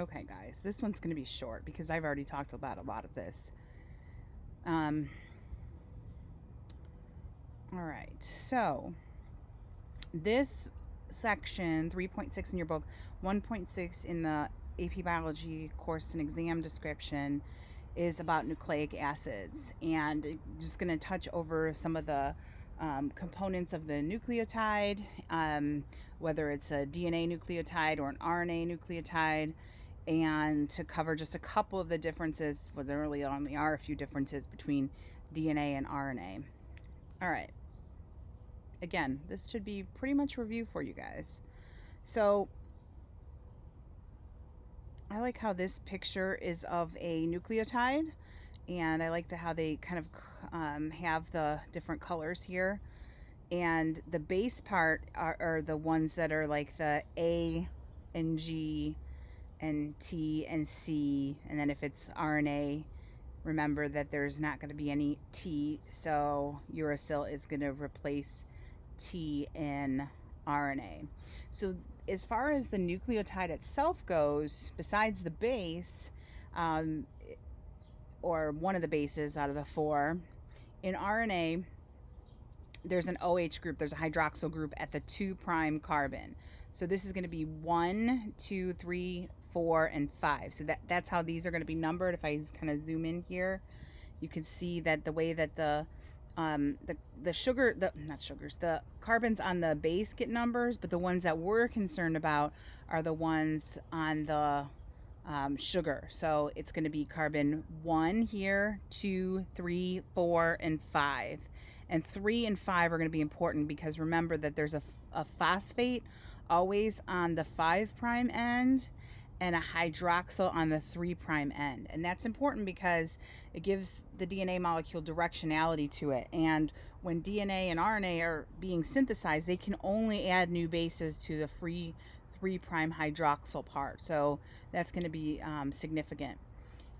Okay, guys, this one's going to be short because I've already talked about a lot of this. Um, all right, so this section 3.6 in your book, 1.6 in the AP Biology course and exam description is about nucleic acids, and just going to touch over some of the components of the nucleotide, whether it's a DNA nucleotide or an RNA nucleotide, and to cover just a couple of the differences. Well, there really only are a few differences between DNA and RNA. All right. Again, this should be pretty much review for you guys. So I like how this picture is of a nucleotide, and I like how they kind of have the different colors here. And the base part are the ones that are like the A and G and T and C. And then if it's RNA, remember that there's not going to be any T, so uracil is going to replace T in RNA. So as far as the nucleotide itself goes, besides the base, or one of the bases out of the four, in RNA, there's an OH group, there's a hydroxyl group at the 2' carbon. So this is going to be 1, 2, 3, 4, and 5. So that's how these are going to be numbered. If I kind of zoom in here, you can see that the way that the carbons on the base get numbers, but the ones that we're concerned about are the ones on the sugar. So it's going to be carbon 1 here, 2, 3, 4, and 5. And 3 and 5 are going to be important because remember that there's a phosphate always on the 5' end and a hydroxyl on the 3' end. And that's important because it gives the DNA molecule directionality to it. And when DNA and RNA are being synthesized, they can only add new bases to the free 3' hydroxyl part. So that's going to be significant.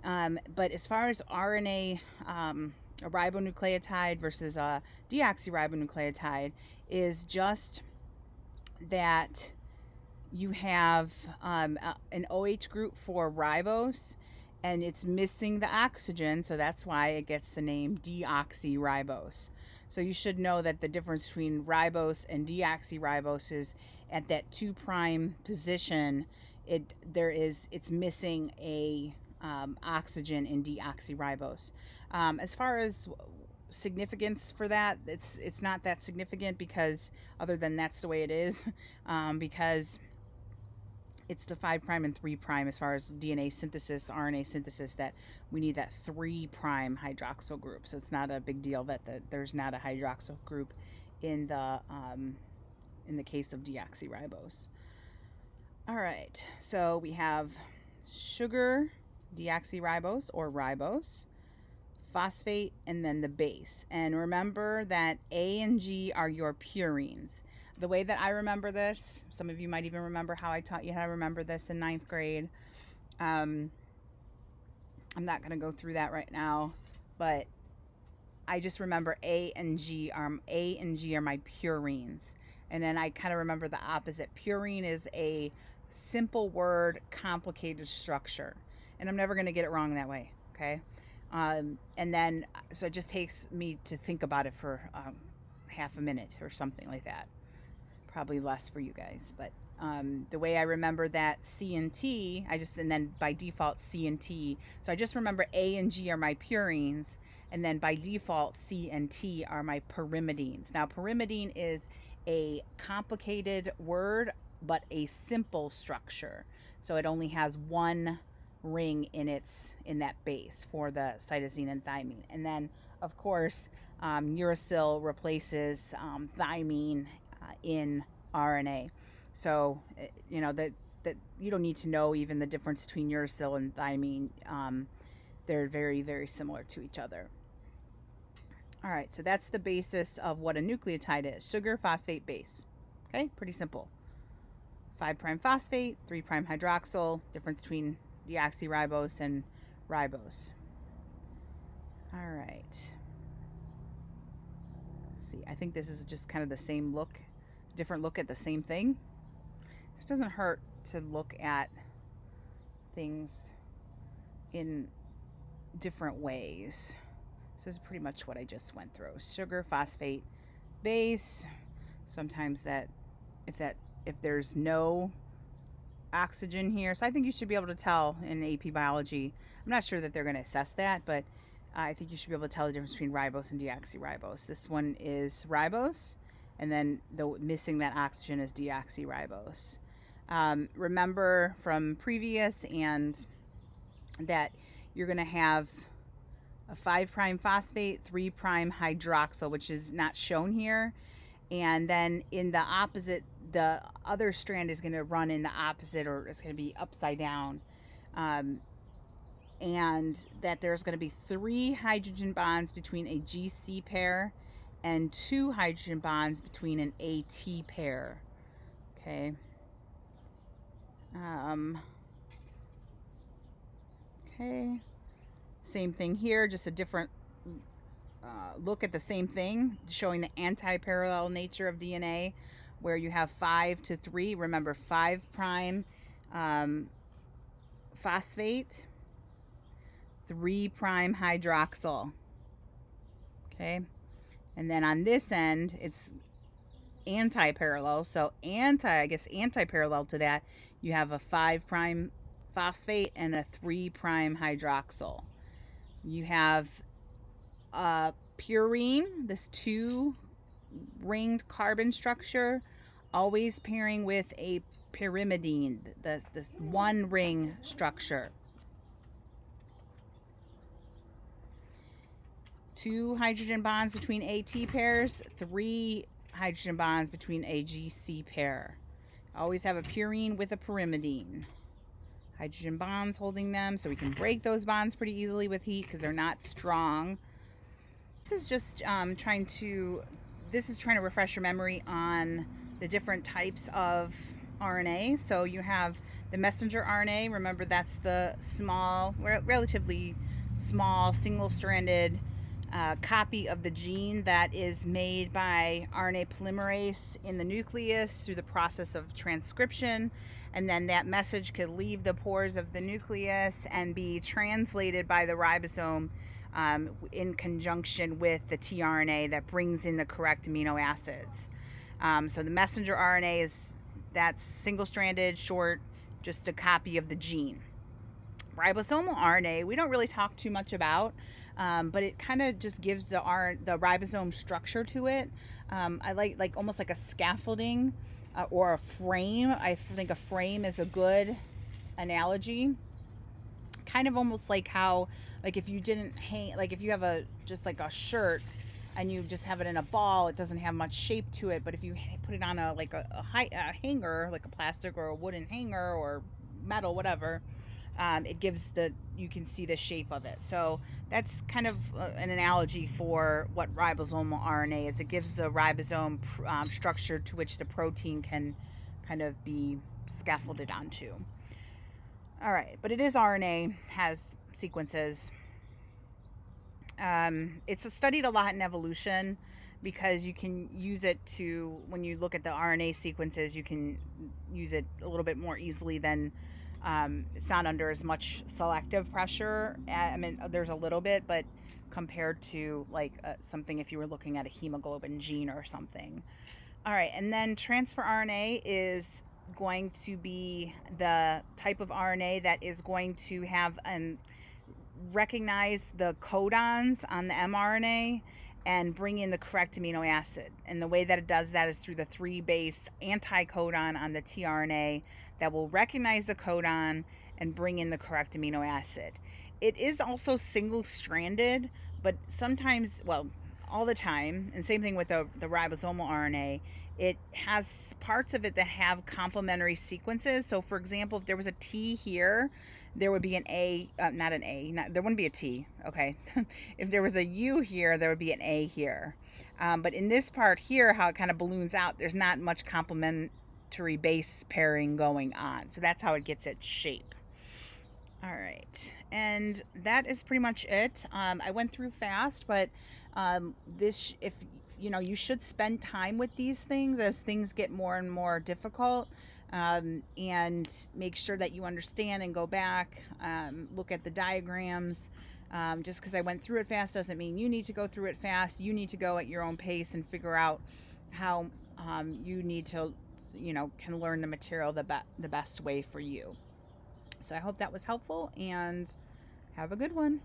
But as far as RNA, a ribonucleotide versus a deoxyribonucleotide is just that you have an OH group for ribose, and it's missing the oxygen, so that's why it gets the name deoxyribose. So you should know that the difference between ribose and deoxyribose is at that 2' position. It's missing a oxygen in deoxyribose. As far as significance for that, it's not that significant because other than that's the way it is, because it's the 5' and 3' as far as DNA synthesis, RNA synthesis, that we need that 3' hydroxyl group. So it's not a big deal that there's not a hydroxyl group in the case of deoxyribose. All right, so we have sugar, deoxyribose or ribose, phosphate, and then the base. And remember that A and G are your purines. The way that I remember this, some of you might even remember how I taught you how to remember this in 9th grade. I'm not going to go through that right now, but I just remember A and G are my purines. And then I kind of remember the opposite. Purine is a simple word, complicated structure. And I'm never going to get it wrong that way, okay? And then, so it just takes me to think about it for half a minute or something like that. Probably less for you guys, but the way I remember that C and T, and then by default C and T. So I just remember A and G are my purines, and then by default C and T are my pyrimidines. Now pyrimidine is a complicated word, but a simple structure. So it only has one ring in that base for the cytosine and thymine. And then of course uracil replaces thymine in RNA. So you know that you don't need to know even the difference between uracil and thymine. They're very, very similar to each other. All right, so that's the basis of what a nucleotide is: sugar, phosphate, base. Okay, pretty simple. 5' phosphate, 3' hydroxyl, difference between deoxyribose and ribose. All right. Let's see, I think this is just kind of the same look, different look at the same thing. This doesn't hurt to look at things in different ways. So this is pretty much what I just went through. Sugar, phosphate, base. Sometimes if there's no oxygen here, so I think you should be able to tell in AP biology. I'm not sure that they're going to assess that, but I think you should be able to tell the difference between ribose and deoxyribose. This one is ribose, and then the missing that oxygen is deoxyribose. Remember from previous and that you're going to have a 5' phosphate, 3' hydroxyl, which is not shown here. And then in the opposite, the other strand is going to run in the opposite, or it's going to be upside down. And that there's going to be 3 hydrogen bonds between a GC pair and 2 hydrogen bonds between an AT pair. Okay. Okay. Same thing here, just a different look at the same thing, showing the anti-parallel nature of DNA, where you have 5 to 3. Remember, 5' phosphate, 3' hydroxyl. Okay, and then on this end, it's anti-parallel. So anti-parallel to that, you have a 5' phosphate and a 3' hydroxyl. You have purine, this 2-ringed carbon structure, always pairing with a pyrimidine, this 1-ring structure. 2 hydrogen bonds between AT pairs, 3 hydrogen bonds between a GC pair. Always have a purine with a pyrimidine. Hydrogen bonds holding them, so we can break those bonds pretty easily with heat because they're not strong. This is just trying to refresh your memory on the different types of RNA. So you have the messenger RNA. Remember, that's the small, relatively small, single-stranded copy of the gene that is made by RNA polymerase in the nucleus through the process of transcription. And then that message could leave the pores of the nucleus and be translated by the ribosome in conjunction with the tRNA that brings in the correct amino acids. So the messenger RNA that's single-stranded, short, just a copy of the gene. Ribosomal RNA, we don't really talk too much about, but it kind of just gives the ribosome structure to it. I like almost like a scaffolding or a frame. I think a frame is a good analogy. Kind of almost like how, like if you didn't hang, like if you have just like a shirt and you just have it in a ball, it doesn't have much shape to it. But if you put it on a hanger, like a plastic or a wooden hanger or metal, whatever, it gives you can see the shape of it. So that's kind of an analogy for what ribosomal RNA is. It gives the ribosome structure to which the protein can kind of be scaffolded onto. All right, but it is RNA, has sequences. It's studied a lot in evolution because you can use it to, when you look at the RNA sequences, you can use it a little bit more easily than it's not under as much selective pressure. I mean, there's a little bit, but compared to like something if you were looking at a hemoglobin gene or something. All right, and then transfer RNA is going to be the type of RNA that is going to have recognize the codons on the mRNA and bring in the correct amino acid. And the way that it does that is through the 3-base anticodon on the tRNA that will recognize the codon and bring in the correct amino acid. It is also single-stranded, but sometimes, well, all the time, and same thing with the ribosomal RNA, it has parts of it that have complementary sequences. So for example, if there was a T here, there would be an A, there wouldn't be a T, okay? If there was a U here, there would be an A here. But in this part here, how it kind of balloons out, there's not much complementary base pairing going on. So that's how it gets its shape. All right, and that is pretty much it. I went through fast, but you should spend time with these things as things get more and more difficult. and make sure that you understand and go back, look at the diagrams. Just because I went through it fast doesn't mean you need to go through it fast. You need to go at your own pace and figure out how you need to, can learn the material the best way for you. So I hope that was helpful, and have a good one.